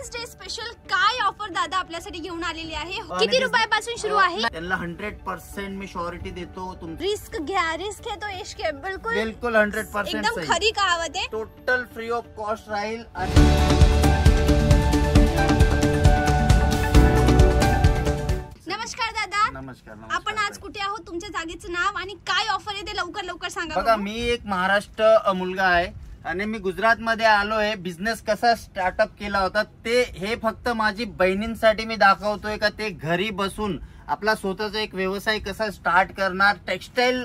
Women's day special काय offer दादा आपल्यासाठी घेऊन आलेली आहे? किती रुपयापासून सुरू आहे? त्यांना 100% मी श्योरिटी देतो. रिस्क घ्या, रिस्क है तो इश्क है. बिल्कुल 100% एकदम खरी कहावत आहे. टोटल फ्री ऑफ कॉस्ट राहील. नमस्कार दादा. नमस्कार. आपण आज कुठे आहोत? तुमच्या जागेचं नाव आणि काय ऑफर आहे ते लवकर सांगा. बघा, मी एक महाराष्ट्र मुलगा आहे आणि मी गुजरात मध्ये आलोय. बिझनेस कसा स्टार्टअप केला होता ते हे फक्त माझी बहिणींसाठी मी दाखवतोय का ते घरी बसून आपला स्वतःचा एक व्यवसाय कसा स्टार्ट करणार. टेक्सटाईल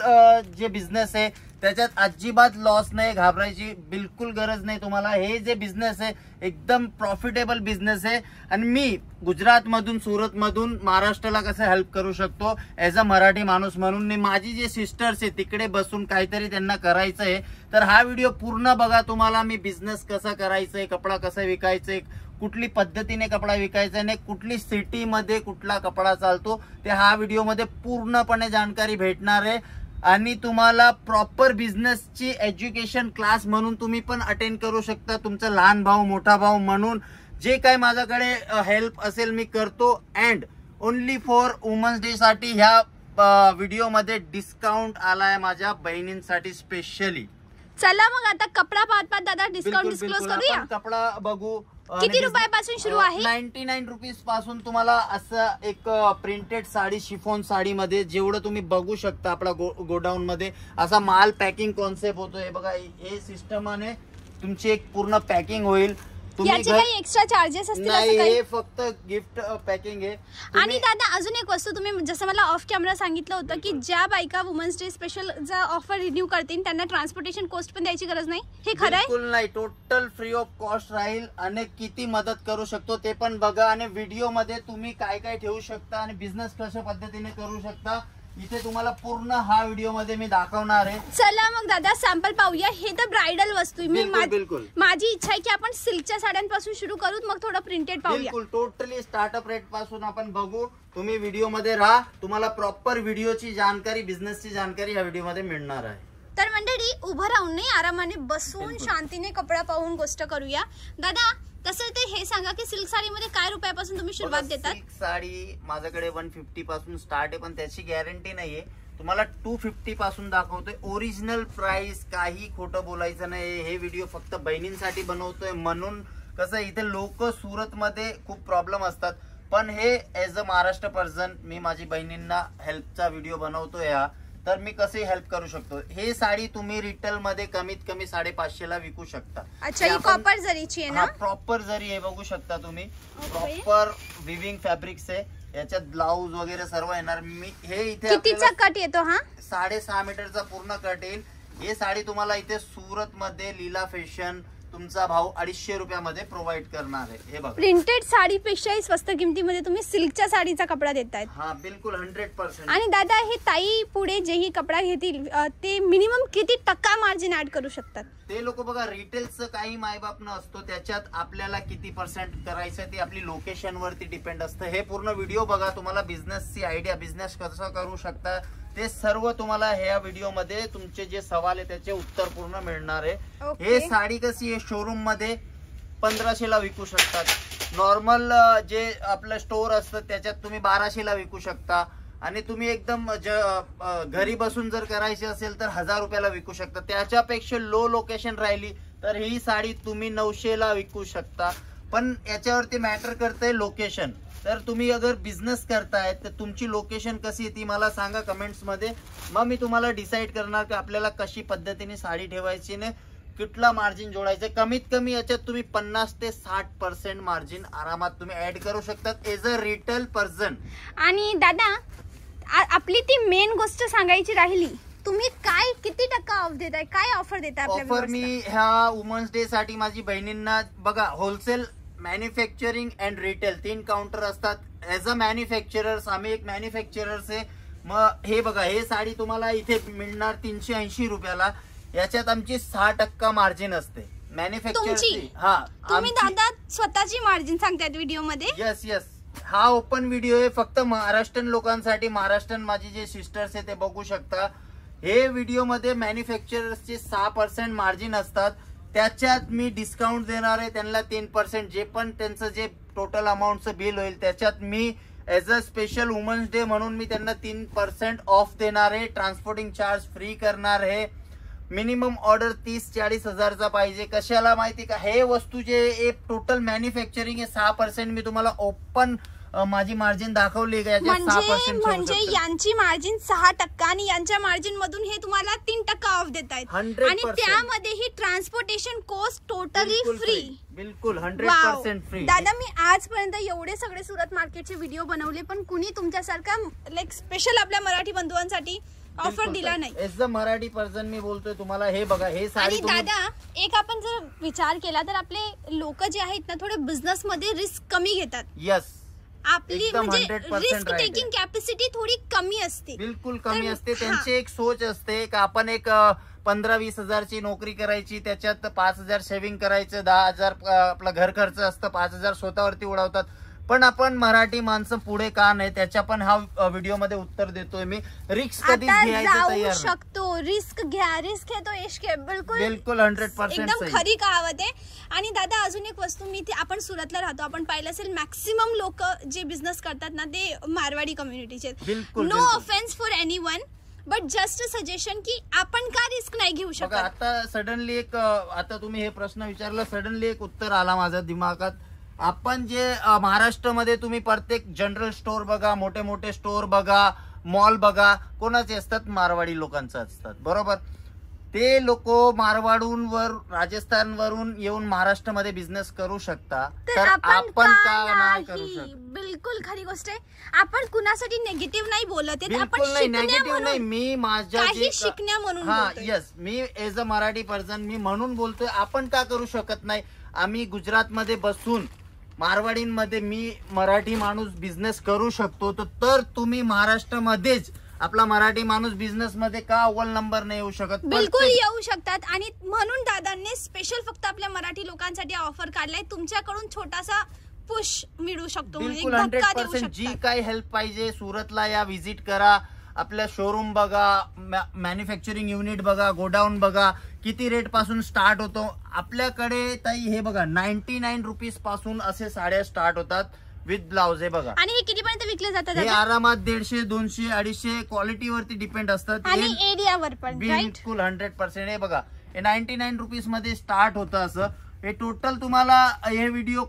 जे बिझनेस आहे त्याच्यात अजिबात लॉस नाही, घाबरायची बिलकुल गरज नाही तुम्हाला. हे जे बिझनेस आहे एकदम प्रॉफिटेबल बिझनेस आहे आणि मी गुजरात मधून, सुरत मधून महाराष्ट्राला कसं हेल्प करू शकतो ऍज अ मराठी माणूस म्हणून. माझी जे सिस्टर्स आहे तिकडे बसून काहीतरी त्यांना करायचं आहे. तर हा व्हिडिओ पूर्ण बघा. तुम्हाला मी बिझनेस कसा करायचा आहे, कपडा कसा विकायचा आहे, कुठली पद्धतीने कपडा विकायचा नाही, कुठली सिटी मध्ये कुठला कपडा चालतो ते हा व्हिडिओ मध्ये पूर्णपणे जानकारी भेटणार आहे. आणि तुम्हाला प्रॉपर बिझनेसची एज्युकेशन क्लास म्हणून तुम्ही पण अटेंड करू शकता. तुमचा लहान भाऊ, मोठा भाऊ म्हणून जे काय माझ्याकडे हेल्प असेल मी करतो. And only for women's day साठी ह्या व्हिडिओ मध्ये डिस्काउंट आलाय माझ्या बहिणींसाठी स्पेशली. चला मग आता कपडा पाहत दादा डिस्काउंट डिस्क्लोज करूया. कपडा बघू. किती रुपयापासून सुरू आहे? 99 रुपीज पासून तुम्हाला असं एक प्रिंटेड साडी, शिफॉन साडी मध्ये जेवढं तुम्ही बघू शकता आपला गोडाऊन मध्ये असा माल पॅकिंग कॉन्सेप्ट होतोय. बघा, हे सिस्टमाने तुमची एक पूर्ण पॅकिंग होईल. याचे काही एक्स्ट्रा चार्जेस असतील? नाही, हे फक्त गिफ्ट पॅकिंग आहे. आणि दादा अजून एक वस्तू, तुम्ही जसं मला ऑफ कॅमेरा सांगितलं होतं की ज्या बायका वुमन्स डे स्पेशल चा ऑफर रिन्यू करतील त्यांना ट्रान्सपोर्टेशन कॉस्ट पण द्यायची गरज नाही. हे खरं आहे? बिलकुल नाही, टोटल फ्री ऑफ कॉस्ट राहील. आणि किती मदत करू शकतो ते पण बघा. आणि व्हिडिओ मध्ये तुम्ही काय काय ठेवू शकता आणि बिझनेस कशा पद्धतीने करू शकता इथे तुम्हाला पूर्ण हा व्हिडिओ मध्ये मी दाखवणार आहे. चला मग दादा सॅम्पल पाहूया. हे तर ब्रायडल वस्तू आहे. बिलकुल माझी इच्छा आहे की आपण सिल्कच्या साड्यांपासून सुरू करू, मग थोडं प्रिंटेड पाहूया. बिलकुल टोटली स्टार्टअप रेट पासून आपण बघू. तुम्ही व्हिडिओ मध्ये राहा, तुम्हाला प्रॉपर व्हिडिओची जानकारी, बिझनेसची जानकारी या व्हिडिओ मध्ये मिळणार आहे. तर मंडळी, उभं राहून नाही, आरामाने बसून शांतीने कपडा पाहून गोष्ट करूया. दादा तसं ते हे सांगा की सिल्क साडी मध्ये काय रुपयापासून तुम्ही सुरुवात देतात? सिल्क साडी माझ्याकडे 150 पासून स्टार्ट आहे, पण त्याची गॅरंटी नाहीये. तुम्हाला 250 पासून दाखवतोय. ओरिजिनल प्राइस, काही खोटं बोलायचं नाही. हे व्हिडिओ फक्त बहिणींसाठी बनवतोय म्हणून कसं इथे लोक सुरत मध्ये खूप प्रॉब्लेम असतात, पण हे ऍज अ महाराष्ट्र पर्सन मी माझी बहिणींना हेल्पचा व्हिडिओ बनवतोय. तर मी कसे हेल्प करू शकतो. हे साडी तुम्ही रिटेल मध्ये कमीत कमी 550 ला विकू शकता. अच्छा, ही कॉपर जरीची आहे ना? प्रॉपर जरी आहे, बघू शकता तुम्ही. प्रॉपर विविंग फॅब्रिक्स आहे. याच्यात ब्लाऊज वगैरे सर्व येणार. मी हे इथे कितीचा कट येतो? हा 6.5 मीटरचा पूर्ण कट येईल. हे साडी तुम्हाला इथे सुरत मध्ये लीला फॅशन तुमचा भाऊ 250 रुपयामध्ये प्रोव्हाइड करणार आहे. हे बघा, प्रिंटेड साडीपेक्षाही स्वस्त किमतीमध्ये तुम्ही सिल्कच्या साडीचा कपडा देतायत. हा बिलकुल 100%. आणि दादा हे ताई पुढे जेही कपडा घेतील ते मिनिमम किती टक्का मार्जिन ऍड करू शकतात? ते लोक बघा, रिटेलचं काही मायबाप नसतो, त्याच्यात आपल्याला किती पर्सेंट करायचं ते आपली लोकेशन वरती डिपेंड असतं. हे पूर्ण व्हिडिओ बघा. तुम्हाला बिझनेसची आयडिया, बिझनेस कसा करू शकता ते सर्व तुम्हाला ह्या व्हिडिओ मध्ये तुमचे जे सवाल आहे त्याचे उत्तर पूर्ण मिळणार आहे. हे साडी कशी आहे, शोरूम मध्ये 1500 ला विकू शकतात. नॉर्मल जे आपलं स्टोर असतं त्याच्यात तुम्ही 1200 ला विकू शकता. आणि तुम्ही एकदम घरी बसून जर करायची असेल तर 1000 रुपयाला विकू शकता. त्याच्यापेक्षा लो लोकेशन राहिली तर ही साडी तुम्ही 900 ला विकू शकता. पण याच्यावरती मॅटर करतंय लोकेशन. तर तुम्ही अगर बिझनेस करताय तर तुमची लोकेशन कशी आहे ती मला सांगा कमेंट्स मध्ये. मग मी तुम्हाला डिसाईड करणार की आपल्याला कशी पद्धतीने साडी ठेवायची ने कुठला मार्जिन जोडायचं. कमीत कमी याच्यात तुम्ही 50 ते 60% मार्जिन आरामात तुम्ही ऍड करू शकतात एज अ रिटेल पर्सन. आणि दादा आपली ती मेन गोष्ट सांगायची राहिली, तुम्ही काय किती टक्का ऑफ देताय, काय ऑफर देताय? ऑफर मी ह्या वुमन्स डे साठी माझी बहिणींना बघा, wholesale, manufacturing and retail 3 counter असतात. ऍज अ मॅन्युफॅक्चरर्स आम्ही एक मॅन्युफॅक्चरर्स आहे. मग हे बघा, हे साडी तुम्हाला इथे मिळणार 380 रुपयाला. याच्यात आमची 6% मार्जिन असते मॅन्युफॅक्चरची. हा, तुम्ही दादा स्वतःची मार्जिन सांगतायत व्हिडिओ मध्ये? Yes yes. हा ओपन व्हिडिओ आहे फक्त महाराष्ट्रीयन लोकांसाठी. महाराष्ट्रीयन माझी जे सिस्टर्स आहे ते बघू शकता. हे व्हिडिओ मध्ये मॅन्युफॅक्चरर्सचे 6% मार्जिन असतात. त्याच्यात मी डिस्काउंट देणार आहे त्यांना 3%. जे पण त्यांचं जे टोटल अमाऊंटचं बिल होईल त्याच्यात मी as a special women's day म्हणून मी त्यांना 3% ऑफ देणार आहे. ट्रान्सपोर्टिंग चार्ज फ्री करणार आहे. मिनिमम ऑर्डर 30-40 हजारचा पाहिजे. कशाला माहिती का, हे वस्तू जे टोटल मॅन्युफॅक्चरिंग आहे 6%. मी तुम्हाला ओपन माझी मार्जिन दाखवली का, म्हणजे यांची मार्जिन 6% आणि यांच्या मार्जिन मधून हे तुम्हाला 3% ऑफ देत आहेत. आणि त्यामध्ये ही ट्रान्सपोर्टेशन कॉस्ट टोटली फ्री. बिलकुल 100% फ्री. दादा मी आजपर्यंत एवढे सगळे सुरत मार्केटचे व्हिडिओ बनवले पण कुणी तुमच्यासारखा लाईक स्पेशल आपल्या मराठी बंधूंसाठी ऑफर दिला नाही. एज अ मराठी पर्सन मी बोलतोय तुम्हाला. हे बघा हे साडी. आणि दादा एक आपण जर विचार केला तर आपले लोक जे आहेत ना थोडे बिझनेस मध्ये रिस्क कमी घेतात. यस, आपली म्हणजे रिस्क टेकिंग कॅपॅसिटी थोडी कमी असते. बिलकुल कमी असते. त्यांची एक सोच असते की आपण एक 15-20 हजारची नोकरी करायची, त्याच्यात 5,000 सेव्हिंग करायचं, 10,000 आपला घर खर्च असतं, 5,000 स्वतःवरती उडवतात. पण आपण मराठी माणसं पुढे का नाही, त्याच्या पण हा व्हिडिओ मध्ये उत्तर देतोय मी. रिस्क कधीच घ्यायचं तयार शकतो. रिस्क घ्या, रिस्क है तो इश्क है. बिलकुल 100% एकदम खरी कहावत आहे. आणि दादा अजून एक वस्तू मी आपण सुरतला राहतो, आपण पाहिलं असेल मॅक्सिमम लोक जे बिझनेस करतात ना ते मारवाडी कम्युनिटीचे. No offence for anyone but just suggestion की आपण का रिस्क नाही घेऊ शकत. आता सडनली एक आता तुम्ही हे प्रश्न विचारला, सडनली एक उत्तर आला माझ्या दिमागात. आपण जे महाराष्ट्रामध्ये तुम्ही प्रत्येक जनरल स्टोअर बघा, मोठे मोठे स्टोअर बघा, मॉल बघा, कोणाचे असतात, मारवाडी लोकांचे असतात, बरोबर. ते लोक मारवाडूनवर राजस्थानवरून येऊन महाराष्ट्रामध्ये बिझनेस करू शकता, तर आपण का नाही करू शकत. बिलकुल खरी गोष्ट आहे. आपण कुणासाठी नेगेटिव्ह नाही बोलत आहे, बिलकुल नाही नेगेटिव्ह नाही. मी माझ्या शिकण्या म्हणून यस, मी एज अ मराठी पर्सन मी म्हणून बोलतोय. आपण का करू शकत नाही. आम्ही गुजरातमध्ये बसून मारवाडींमध्ये मी मराठी माणूस बिझनेस करू शकतो, तर तुम्ही महाराष्ट्रामध्येच आपला मराठी माणूस बिझनेस मध्ये का अव्वल नंबर नाही येऊ शकत. बिलकुल येऊ शकतात. आणि म्हणून दादांनी स्पेशल फक्त आपल्या मराठी लोकांसाठी ऑफर काढलाय. तुमच्याकडून छोटासा पुश मिळू शकतो. बिलकुल 100%. जी काही हेल्प पाहिजे सुरतला या, व्हिजिट करा. आपल्या शोरूम बघा, मॅन्युफॅक्चरिंग युनिट बघा, गोडाऊन बघा, किती रेट पासून स्टार्ट होतो आपल्याकडे. ताई हे बघा 99 रुपीज पासून असे साड्या स्टार्ट होतात विथ ब्लाउज. हे बघा. आणि हे कितीपर्यंत विकले जातात. हे आरामात 150, 200, 250 क्वालिटी वरती डिपेंड असतात आणि एरियावर पण. बिलकुल 100%. हे बघा हे 99 रुपीज मध्ये स्टार्ट होतं असं. हे टोटल तुम्हाला हे व्हिडिओ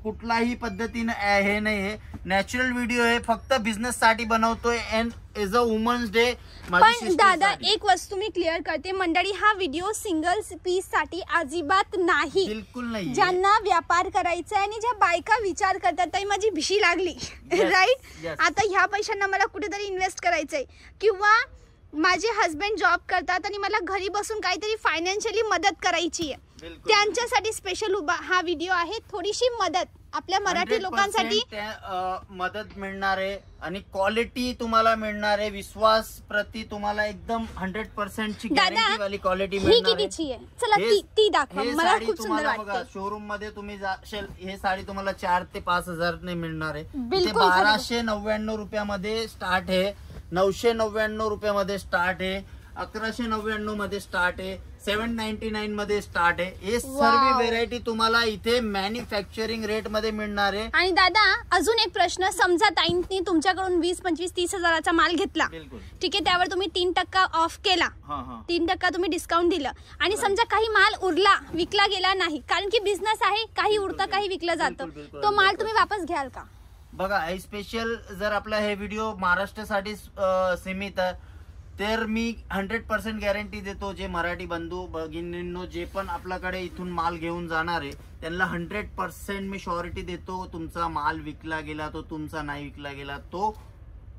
कुठलाही पद्धतीने हे नाही, हे नॅचरल व्हिडिओ आहे. फक्त बिझनेस साठी बनवतोय and as a women's day. पण दादा एक वस्तू मी क्लिअर करते मंडळी, हा व्हिडिओ सिंगल पीस साठी अजिबात नाही. बिलकुल नाही. ज्यांना व्यापार करायचा आणि ज्या बायका विचार करतात ताई माझी भिशी लागली राईट, आता ह्या पैशांना मला कुठेतरी इन्व्हेस्ट करायचंय, किंवा माझे हस्बंड जॉब करतात आणि मला घरी बसून काहीतरी फायनान्शियली मदत करायची आहे, त्यांच्यासाठी स्पेशल हा व्हिडिओ आहे. थोडीशी मदत आपल्या मराठी लोकांसाठी मदत मिळणार आहे आणि क्वालिटी तुम्हाला मिळणार आहे. विश्वास प्रति तुम्हाला एकदम 100% ची गॅरंटी वाली क्वालिटी मिळणार आहे. चला ती दाखवा, मला खूप सुंदर वाटते. शोरूम मध्ये तुम्ही जाशाल हे साडी तुम्हाला 4 ते 5 हजार ने मिळणार आहे. 1299 रुपयामध्ये स्टार्ट आहे, 999 रुपयामध्ये स्टार्ट आहे, 1199 मध्ये स्टार्ट आहे, 799 मध्ये स्टार्ट आहे. हे सर्व व्हेरायटी तुम्हाला इथे मॅन्युफॅक्चरिंग रेट मध्ये मिळणार आहे. आणि दादा अजून एक प्रश्न, समजा ताईंनी तुमच्याकडून 20, 25, 30 हजाराचा माल घेतला, ठीक आहे, त्यावर तुम्ही 3% ऑफ केला, 3% तुम्ही डिस्काउंट दिलं, आणि समजा काही माल उरला, विकला गेला नाही, कारण की बिझनेस आहे, काही उरतं काही विकलं जातं, तो माल तुम्ही वापस घ्याल का. बघा हे स्पेशल जर आपला हे व्हिडिओ महाराष्ट्रासाठी सीमित आहे तर मी 100% गॅरंटी देतो. जे मराठी बंधू भगिनींनो जे पण आपल्याकडे इथून माल घेऊन जाणार आहे त्यांना 100% मी श्योरिटी देतो. तुमचा माल विकला गेला तो तुमचा, नाही विकला गेला तो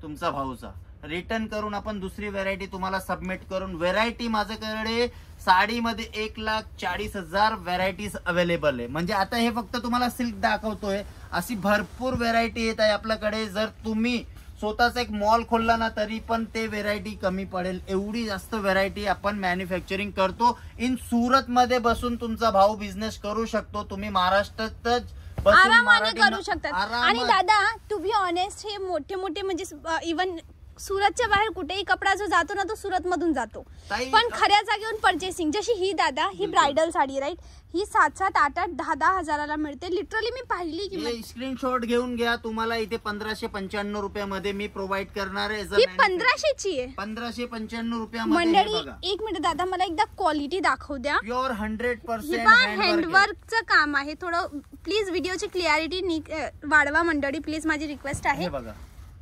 तुमचा भाऊचा. रिटर्न करून आपण दुसरी व्हेरायटी तुम्हाला सबमिट करून, व्हेरायटी माझ्याकडे साडीमध्ये 1,40,000 व्हेरायटीज अवेलेबल आहे. म्हणजे आता हे फक्त तुम्हाला सिल्क दाखवतोय, अशी भरपूर व्हेरायटी येत आहे आपल्याकडे. जर तुम्ही स्वतःचा एक मॉल खोलला ना तरी पण ते व्हेरायटी कमी पडेल, एवढी जास्त व्हेरायटी आपण मॅन्युफॅक्चरिंग करतो. इन सुरत मध्ये बसून तुमचा भाऊ बिझनेस करू शकतो. तुम्ही महाराष्ट्रातच आरामाने करू शकतात. आणि दादा टू बी ऑनेस्ट हे मोठे मोठे म्हणजे इवन सुरतच्या बाहेर कुठेही कपडा जो जातो ना तो सुरत मधून जातो, ताई, पण खऱ्या जागेवरून पर्चेसिंग, जशी ही दादा ही ब्रायडल साडी राईट, ही 7-7, 8-8, 10-10 हजाराला मिळते. लिटरली मी पाहिली की स्क्रीनशॉट घेऊन घ्या. तुम्हाला इथे 1595 रुपयामध्ये मी प्रोव्हाइड करणार आहे. ही 1500ची आहे. 1595 रुपयामध्ये. मंडळी एक मिनिट दादा, मला एकदा क्वालिटी दाखवू द्या. प्युअर 100% हँडवर्कचं काम आहे. थोडं प्लीज व्हिडिओची क्लिअरिटी वाढवा मंडळी, प्लीज माझी रिक्वेस्ट आहे. हे बघा,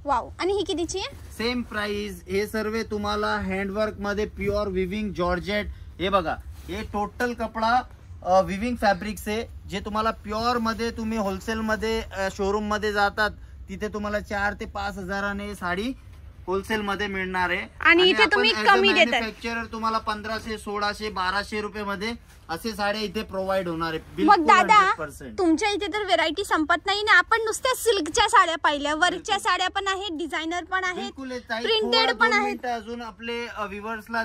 वाव. आणि ही कितीची आहे? Same price. हे सर्व तुम्हाला हँडवर्क मध्ये प्युअर विविंग जॉर्जेट. हे बघा, हे टोटल कपडा विविंग फॅब्रिक्स आहे, जे तुम्हाला प्युअर मध्ये, तुम्ही होलसेल मध्ये शोरूम मध्ये जातात तिथे तुम्हाला 4 ते 5 हजाराने साडी होलसेल मध्ये मिळणार आहे. आणि इथे तुम्ही कमी देतात. मॅन्युफॅक्चरर तुम्हाला 1500, 1600, 1200 रुपये मध्ये असे साड्या इथे प्रोव्हाइड होणार आहे. मग दादा, तुमच्या इथे तर व्हेरायटी संपत नाही ना. आपण नुसत्या सिल्कच्या साड्या पाहिल्या, वर्कच्या साड्या पण आहेत, डिझायनर पण आहेत, प्रिंटेड पण आहेत. अजून आपले व्ह्युअर्सला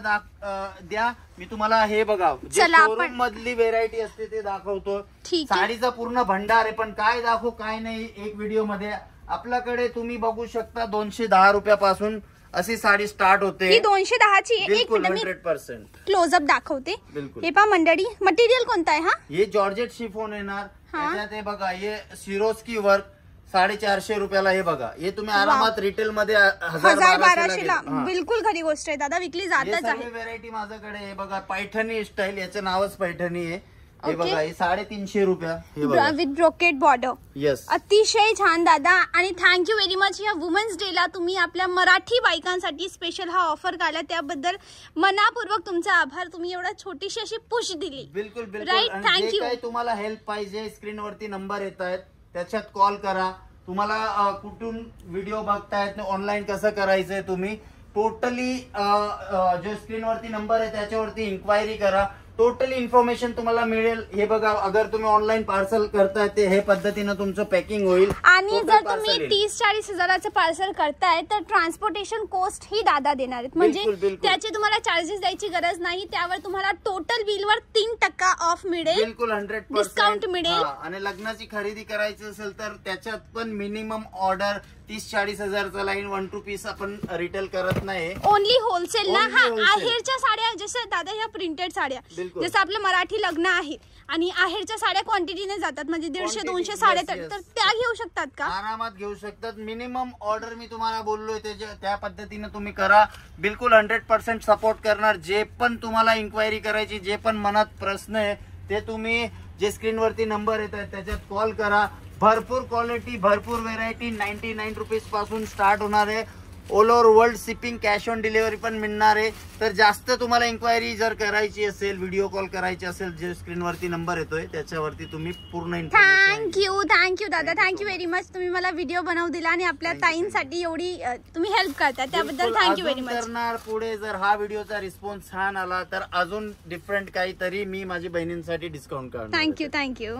द्या. मी तुम्हाला हे बघा, चला शोरूम मधली व्हेरायटी असते ते दाखवतो. साडीचा पूर्ण भंडार आहे, पण काय दाखवू काय नाही एक व्हिडिओ मध्ये. आपल्याकडे तुम्ही बघू शकता 210 रुपयापासून अशी साडी स्टार्ट होते. ही 210ची आहे. एक बिलकुल मिनिट मी 100% क्लोजअप दाखवते. बिलकुल. हे पहा मंडळी, मटेरियल कोणतं आहे? हा, हे जॉर्जेट शिफॉन येणार. त्याच्यात हे बघा, हे सिरोस्की वर्क 450 रुपयाला. हे बघा, हे तुम्ही आरामात रिटेल मध्ये 1000-1200 ला. बिलकुल खरी गोष्ट आहे दादा, विकली जातच आहे. व्हेरायटी माझ्याकडे. हे बघा, पैठणी स्टाईल, याचं नावच पैठणी आहे. हे बघा, हे 350 रुपया. हे बघा, विथ ब्रोकेट बॉर्डर. येस, अतिशय छान दादा. आणि थँक्यू व्हेरी मच. या वुमन्स डे ला तुम्ही आपल्या मराठी बायकांसाठी स्पेशल हा ऑफर काढला, त्याबद्दल मनापूर्वक तुमचा आभार. तुम्ही एवढा छोटीशी अशी पुश दिली. बिलकुल बिलकुल. Right, thank you. काही तुम्हाला हेल्प पाहिजे, स्क्रीनवरती नंबर येत आहेत, त्याच्यात कॉल करा. तुम्हाला कुठून व्हिडिओ बघतायत, ऑनलाईन कसं करायचंय, तुम्ही टोटली जो स्क्रीनवरती नंबर आहे त्याच्यावरती इन्क्वायरी करा. टोटली इन्फॉर्मेशन तुम्हाला मिळेल. हे बघा, अगर तुम्ही ऑनलाईन पार्सल करताय ते हे पद्धतीनं तुमचं पॅकिंग होईल. आणि जर तुम्ही 30-40 हजाराचं पार्सल करताय तर ट्रान्सपोर्टेशन कॉस्ट ही दादा देणार आहेत. म्हणजे त्याचे तुम्हाला चार्जेस द्यायची गरज नाही. त्यावर तुम्हाला टोटल बिलवर 3% ऑफ मिळेल. बिलकुल 100% डिस्काउंट मिळेल. आणि लग्नाची खरेदी करायची असेल तर त्याच्यात पण मिनिमम ऑर्डर 30-40 हजारचा लाईन 1-2 पीस आपण रिटेल करत नाही. ओनली होलसेल ना. हा, आहेरच्या साड्या जसं दादा, ह्या प्रिंटेड साड्या जसं आपलं मराठी लग्न आहे आणि आहेरच्या साड्या क्वांटिटीने जातात, म्हणजे 150-200 साड्या, तर त्या घेऊ शकतात का? आरामात घेऊ शकतात. मिनिमम ऑर्डर मी तुम्हाला बोललोय त्या पद्धतीने तुम्ही करा. बिलकुल 100% सपोर्ट करणार. जे पण तुम्हाला इन्क्वायरी करायची, जे पण मनात प्रश्न आहे ते तुम्ही जे स्क्रीनवरती नंबर येत आहेत त्याच्यात कॉल करा. भरपूर क्वालिटी, भरपूर व्हेरायटी 99 रुपीज पासून स्टार्ट होणार आहे. All over world shipping, cash on delivery पण मिळणार आहे. तर जास्त तुम्हाला इन्क्वायरी जर करायची असेल, व्हिडिओ कॉल करायची असेल, जे स्क्रीनवरती नंबर येतोय त्याच्यावरती तुम्ही पूर्ण इन्फॉर्मेशन. थँक्यू दादा, थँक्यू व्हेरी मच. तुम्ही मला व्हिडिओ बनवू दिला आणि आपल्या ताईंसाठी एवढी तुम्ही हेल्प करता, त्याबद्दल थँक्यू व्हेरी मच. करणार पुढे जर हा व्हिडिओचा रिस्पॉन्स छान आला तर अजून डिफरंट काहीतरी मी माझ्या बहिणींसाठी डिस्काउंट करणार. थँक्यू.